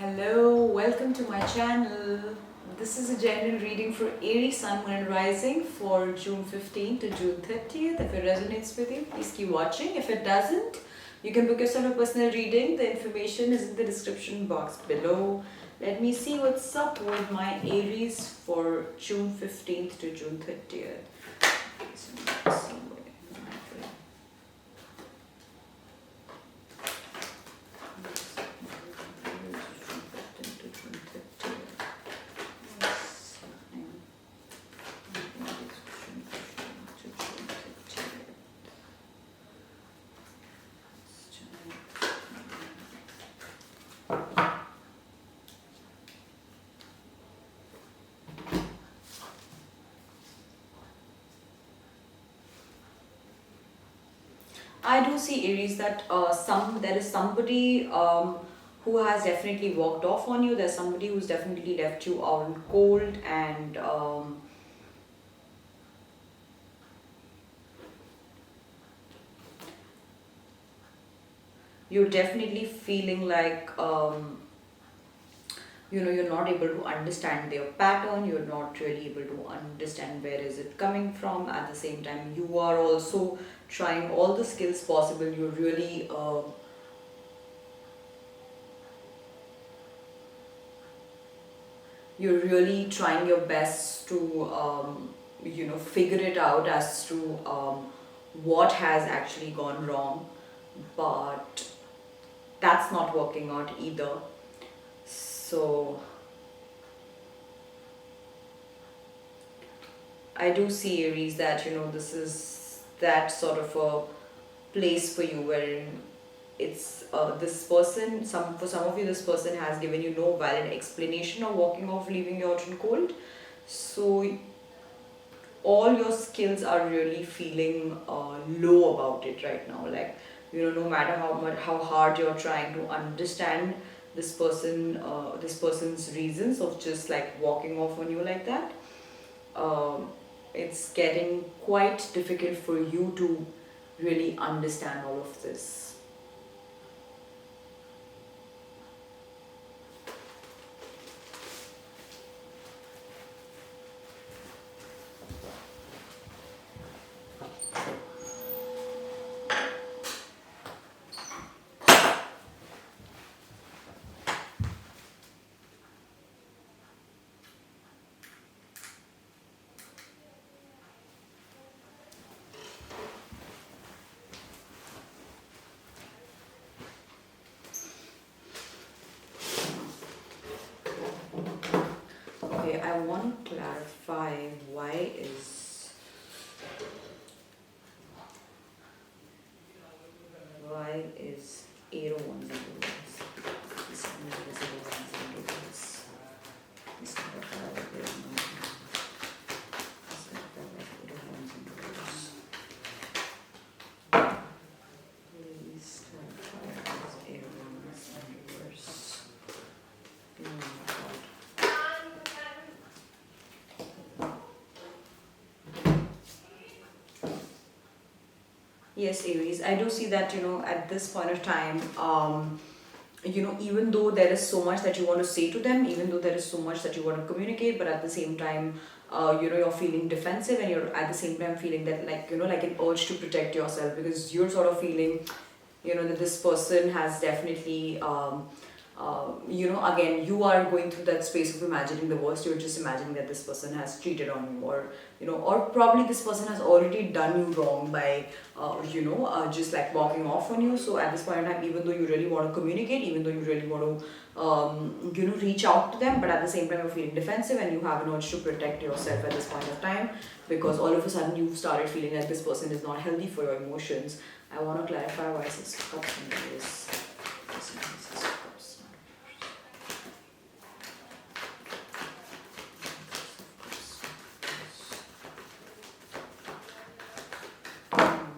Hello, welcome to my channel. This is a general reading for Aries Sun, Moon and Rising for June 15th to June 30th. If it resonates with you, please keep watching. If it doesn't, you can book yourself a personal reading. The information is in the description box below. Let me see what's up with my Aries for June 15th to June 30th. I do see Aries that there is somebody who has definitely walked off on you. There's somebody who's definitely left you out in cold, and you're definitely feeling like you're not able to understand their pattern. You're not really able to understand where is it coming from. At the same time, you are also trying all the skills possible. You're really trying your best to figure it out as to what has actually gone wrong, but that's not working out either. So I do see, Aries, that this is that sort of a place for you wherein it's this person, some of you, this person has given you no valid explanation of walking off, leaving you out in cold. So all your skills are really feeling low about it right now. Like, no matter how hard you're trying to understand this person's reasons of just like walking off on you like that, um, it's getting quite difficult for you to really understand all of this. Okay, I want to clarify why is Aero ones and ones. This one is visible ones and ones. This kind of Aero ones. This kind of Aero ones and ones. Please clarify as Aero ones and ones. Oh my god. Yes, Aries, I do see that, at this point of time, even though there is so much that you want to say to them, even though there is so much that you want to communicate, but at the same time, you're feeling defensive, and you're at the same time feeling that, like, like an urge to protect yourself, because you're sort of feeling, that this person has definitely, again, you are going through that space of imagining the worst. You're just imagining that this person has cheated on you, or probably this person has already done you wrong by, just like walking off on you. So at this point in time, even though you really want to communicate, even though you really want to, reach out to them, but at the same time, you're feeling defensive and you have an urge to protect yourself at this point of time, because all of a sudden you've started feeling like this person is not healthy for your emotions. I want to clarify why Six of Cups in this. Six of Cups.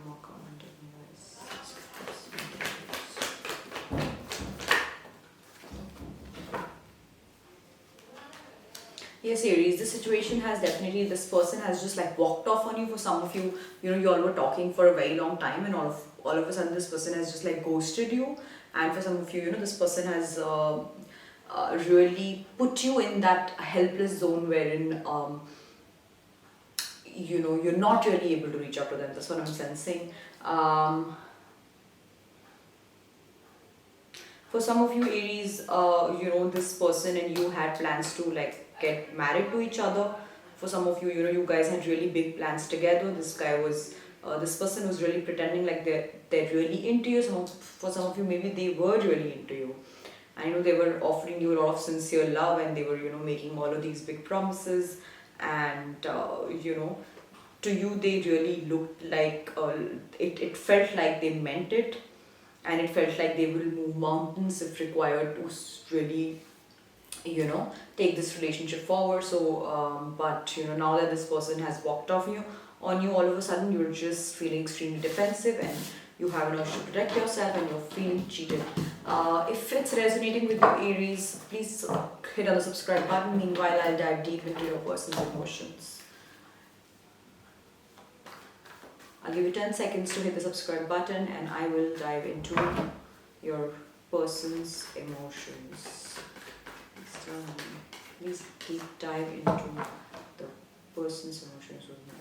More comment on why Six of Cups in this. Yes, Aries, the situation has definitely, this person has just like walked off on you. For some of you, you all were talking for a very long time, and all of a sudden this person has just like ghosted you. And for some of you, this person has really put you in that helpless zone wherein you're not really able to reach out to them. That's what I'm sensing. um, for some of you Aries, this person and you had plans to like get married to each other. For some of you, you guys had really big plans together. This person was really pretending like they're really into you. For some of you, maybe they were really into you. I know they were offering you a lot of sincere love, and they were, making all of these big promises. And, to you, they really looked like, it felt like they meant it. And it felt like they will move mountains if required to really, take this relationship forward. So, but, now that this person has walked off on you, all of a sudden, you're just feeling extremely defensive, and you have an urge to protect yourself, and you're feeling cheated. If it's resonating with you, Aries, please hit on the subscribe button. Meanwhile, I'll dive deep into your person's emotions. I'll give you 10 seconds to hit the subscribe button, and I will dive into your person's emotions. Please deep dive into the person's emotions with my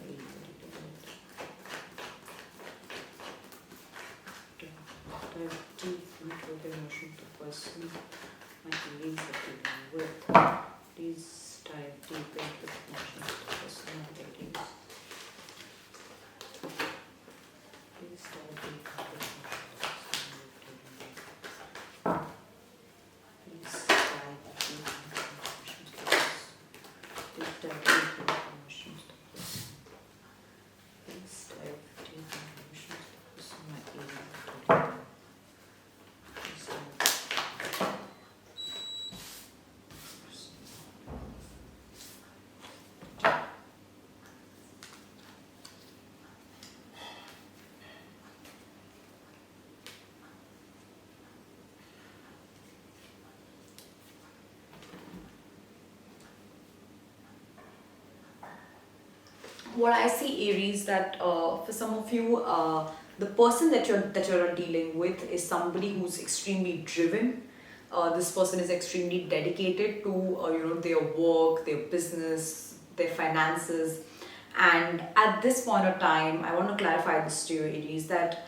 dive deep into the emotions of the person my feelings are dealing with. Please dive deep into the emotions of the person my feelings. Please dive deep into the emotions of the person my feelings. Please dive deep into the emotions of the person. Please dive deep into the emotions of the person. Please dive deep into the emotions of the person my feelings. What I see, Aries, that for some of you, the person that you're dealing with is somebody who's extremely driven. This person is extremely dedicated to their work, their business, their finances, and at this point of time, I want to clarify this to you, Aries, that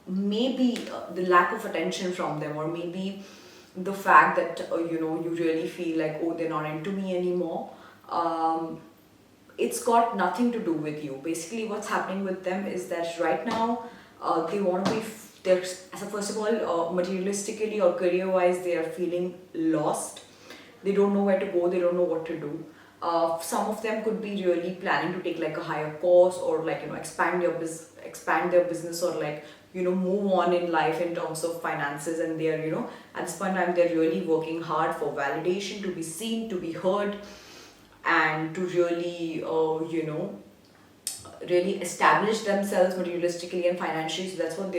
maybe the lack of attention from them, or maybe the fact that you really feel like, oh, they're not into me anymore. Um, it's got nothing to do with you. Basically, what's happening with them is that right now, they want to be. They're, so first of all, materialistically or career-wise, they are feeling lost. They don't know where to go. They don't know what to do. Some of them could be really planning to take like a higher course, or like expand their business, or like move on in life in terms of finances. And they are at this point in time, they're really working hard for validation, to be seen, to be heard, and to really really establish themselves materialistically and financially. So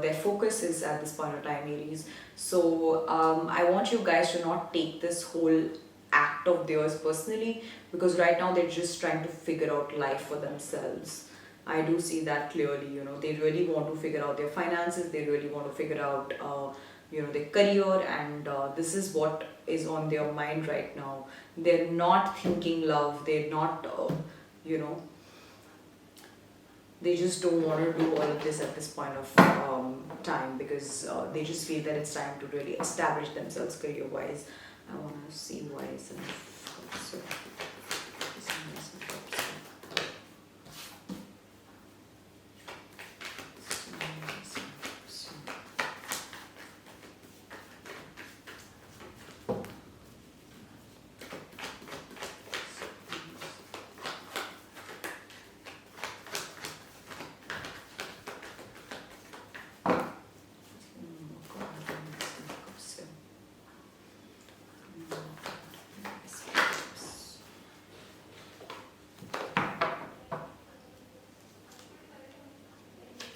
their focus is at this point of time, Aries. So I want you guys to not take this whole act of theirs personally, because right now they're just trying to figure out life for themselves. I do see that clearly. They really want to figure out their finances. They really want to figure out their career, and this is what is on their mind right now. They're not thinking love. They're not you know they just don't want to do all of this at this point of time, because they just feel that it's time to really establish themselves career wise. I want to see why is so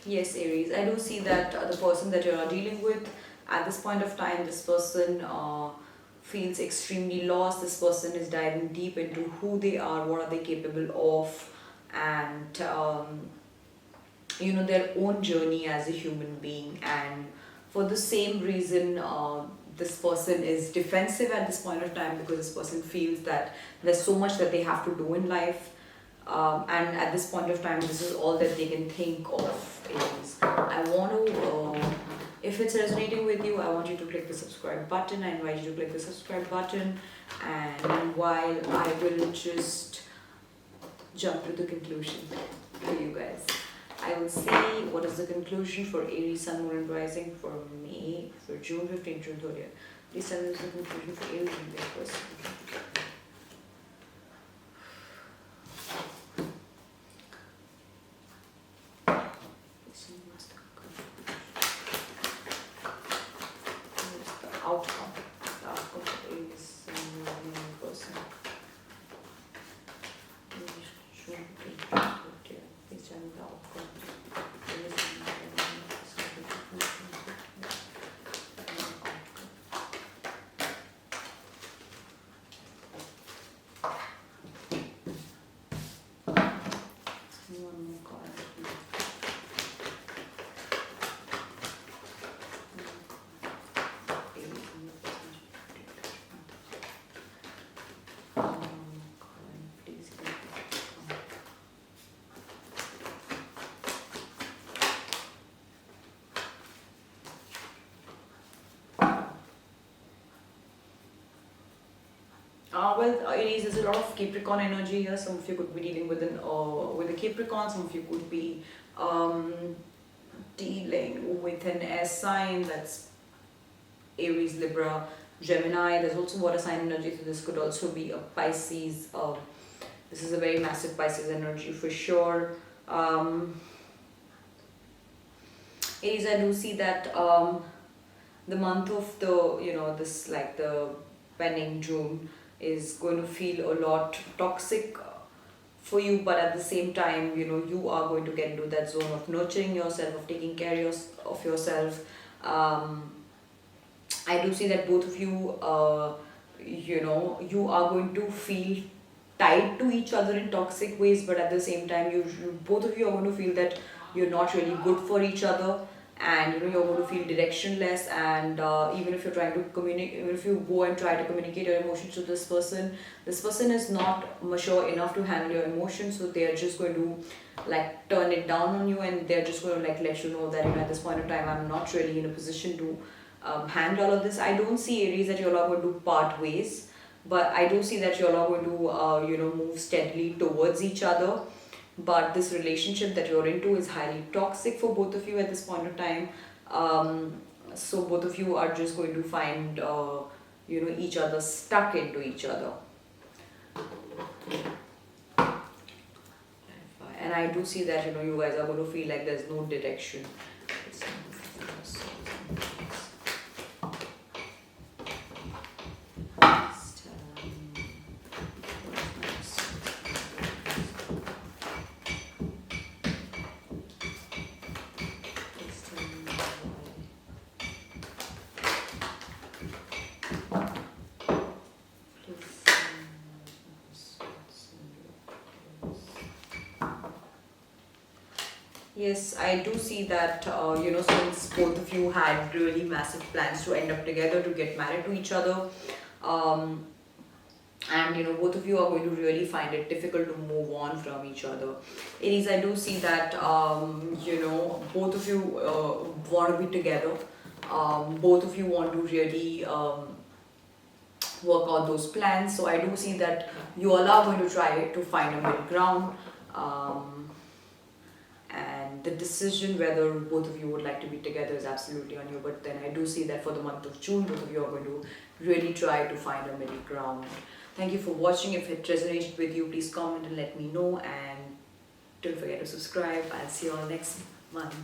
Yes, Aries. I do see that the person that you are dealing with at this point of time, this person feels extremely lost. This person is diving deep into who they are, what are they capable of, and their own journey as a human being. And For the same reason, this person is defensive at this point of time, because this person feels that there's so much that they have to do in life, and at this point of time, this is all that they can think of is, I want to, if it's resonating with you, I want you to click the subscribe button. I invite you to click the subscribe button, and while I will just jump to the conclusion for you guys. I will say what is the conclusion for Aries, Sun, Moon and Rising for May, for June 15th, June 30th. Please tell me the conclusion for Aries and their person. What's the outcome? The outcome for Aries, Sun, Moon and their person. June 15th, 30th. Please tell me the outcome. Aries, there's a lot of Capricorn energy here. Some of you could be dealing with a Capricorn. Some of you could be dealing with an air sign, that's Aries, Libra, Gemini. There's also water sign energy, so this could also be a Pisces. This is a very massive Pisces energy for sure. Aries, I do see that the month of the pending June is going to feel a lot toxic for you, but at the same time, you are going to get into that zone of nurturing yourself, of taking care of yourself. I do see that both of you, you are going to feel tied to each other in toxic ways, but at the same time, you both of you are going to feel that you're not really good for each other, and you're going to feel directionless. And even if you're trying to communicate, even if you go and try to communicate your emotions to this person is not mature enough to handle your emotions, so they are just going to like turn it down on you, and they're just going to like let you know that at this point of time, I'm not really in a position to handle all of this. I don't see, Aries, that you're all going to part ways, but I do see that you're all going to move steadily towards each other. But this relationship that you're into is highly toxic for both of you at this point of time. So both of you are just going to find each other stuck into each other. And I do see that you guys are going to feel like there's no direction. Yes, I do see that, since both of you had really massive plans to end up together, to get married to each other, and both of you are going to really find it difficult to move on from each other. Aries, I do see that, both of you want to be together. Both of you want to really work out those plans. So I do see that you all are going to try to find a middle ground. And the decision whether both of you would like to be together is absolutely on you, but then I do see that for the month of June, both of you are going to really try to find a middle ground. Thank you for watching. If it resonated with you, please comment and let me know, and don't forget to subscribe. I'll see you all next month.